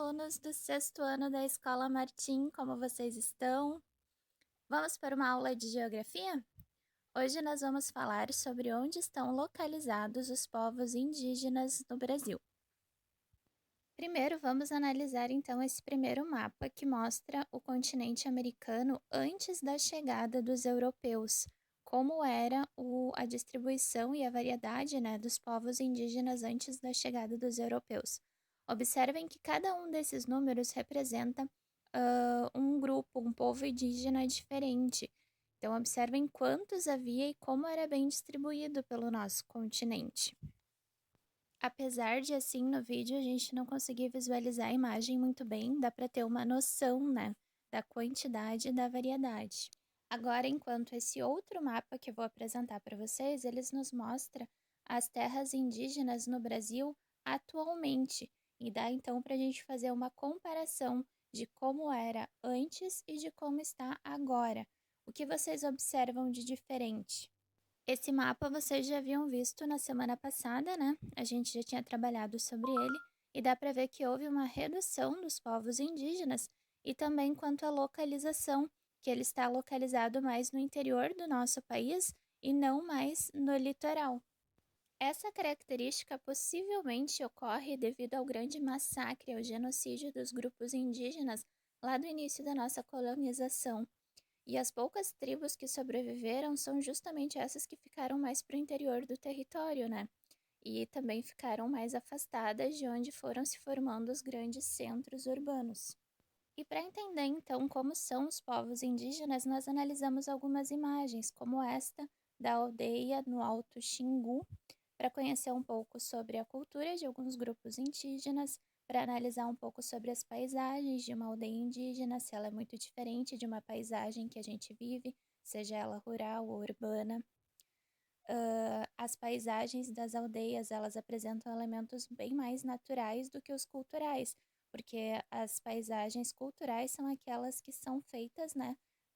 alunos do sexto ano da Escola Martim, como vocês estão? Vamos para uma aula de geografia? Hoje nós vamos falar sobre onde estão localizados os povos indígenas no Brasil. Primeiro, vamos analisar então esse primeiro mapa que mostra o continente americano antes da chegada dos europeus, como era a distribuição e a variedade, dos povos indígenas antes da chegada dos europeus. Observem que cada um desses números representa um grupo, um povo indígena diferente. Então, observem quantos havia e como era bem distribuído pelo nosso continente. Apesar de, assim, no vídeo a gente não conseguir visualizar a imagem muito bem, dá para ter uma noção, da quantidade e da variedade. Agora, enquanto esse outro mapa que eu vou apresentar para vocês, eles nos mostra as terras indígenas no Brasil atualmente, e dá então para a gente fazer uma comparação de como era antes e de como está agora. O que vocês observam de diferente? Esse mapa vocês já haviam visto na semana passada, A gente já tinha trabalhado sobre ele e dá para ver que houve uma redução dos povos indígenas e também quanto à localização, que ele está localizado mais no interior do nosso país e não mais no litoral. Essa característica possivelmente ocorre devido ao grande massacre, ao genocídio dos grupos indígenas lá do início da nossa colonização. E as poucas tribos que sobreviveram são justamente essas que ficaram mais para o interior do território, E também ficaram mais afastadas de onde foram se formando os grandes centros urbanos. E para entender então como são os povos indígenas, nós analisamos algumas imagens, como esta da aldeia no Alto Xingu, para conhecer um pouco sobre a cultura de alguns grupos indígenas, para analisar um pouco sobre as paisagens de uma aldeia indígena, se ela é muito diferente de uma paisagem que a gente vive, seja ela rural ou urbana. As paisagens das aldeias, elas apresentam elementos bem mais naturais do que os culturais, porque as paisagens culturais são aquelas que são feitas,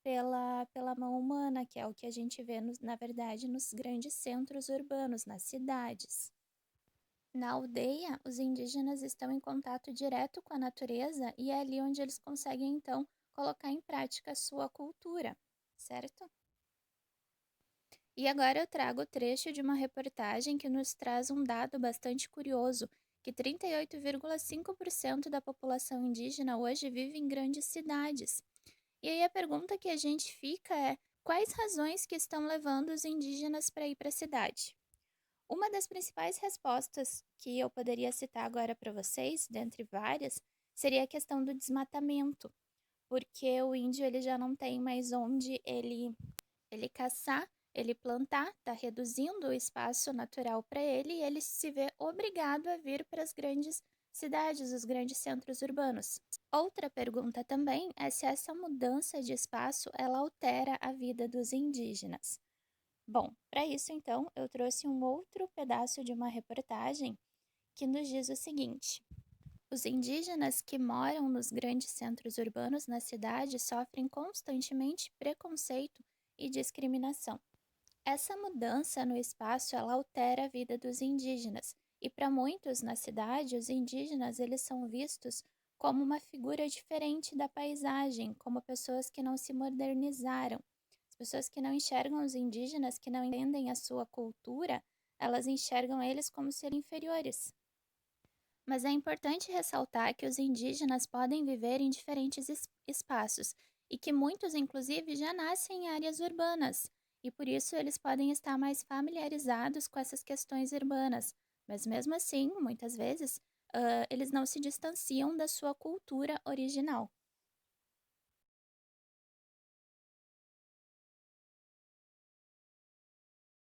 pela mão humana, que é o que a gente vê, na verdade, nos grandes centros urbanos, nas cidades. Na aldeia, os indígenas estão em contato direto com a natureza e é ali onde eles conseguem, então, colocar em prática a sua cultura, certo? E agora eu trago o trecho de uma reportagem que nos traz um dado bastante curioso, que 38,5% da população indígena hoje vive em grandes cidades. E aí a pergunta que a gente fica é: quais razões que estão levando os indígenas para ir para a cidade? Uma das principais respostas que eu poderia citar agora para vocês, dentre várias, seria a questão do desmatamento, porque o índio ele já não tem mais onde ele caçar, ele plantar, está reduzindo o espaço natural para ele e ele se vê obrigado a vir para as grandes cidades, os grandes centros urbanos. Outra pergunta também é se essa mudança de espaço ela altera a vida dos indígenas. Bom, para isso então eu trouxe um outro pedaço de uma reportagem que nos diz o seguinte: os indígenas que moram nos grandes centros urbanos na cidade sofrem constantemente preconceito e discriminação. Essa mudança no espaço ela altera a vida dos indígenas e para muitos na cidade os indígenas eles são vistos como uma figura diferente da paisagem, como pessoas que não se modernizaram. As pessoas que não enxergam os indígenas, que não entendem a sua cultura, elas enxergam eles como serem inferiores. Mas é importante ressaltar que os indígenas podem viver em diferentes espaços e que muitos, inclusive, já nascem em áreas urbanas e por isso eles podem estar mais familiarizados com essas questões urbanas. Mas mesmo assim, muitas vezes, eles não se distanciam da sua cultura original.